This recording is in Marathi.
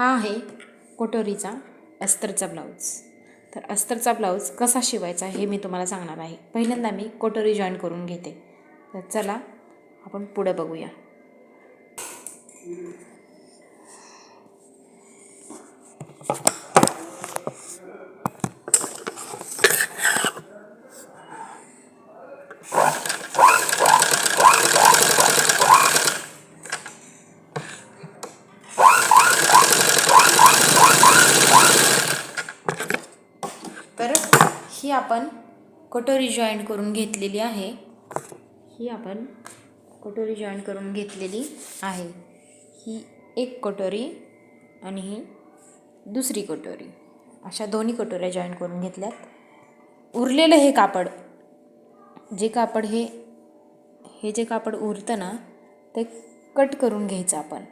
हा आहे कटोरीचा अस्तरचा ब्लाऊज. तर अस्तरचा ब्लाऊज कसा शिवायचा हे मी तुम्हाला सांगणार आहे. पहिल्यांदा मी कटोरी जॉईन करून घेते. तर चला आपण पुढे बघूया. तर ही आपण कटोरी जॉईन करून घेतलेली आहे. ही एक कटोरी आणि ही दुसरी कटोरी, अशा दोन्ही कटोऱ्या जॉईन करून घेतल्यात. उरलेलं हे कापड, जे कापड हे जे कापड उरतं ना, ते कट करून घ्यायचं आपण.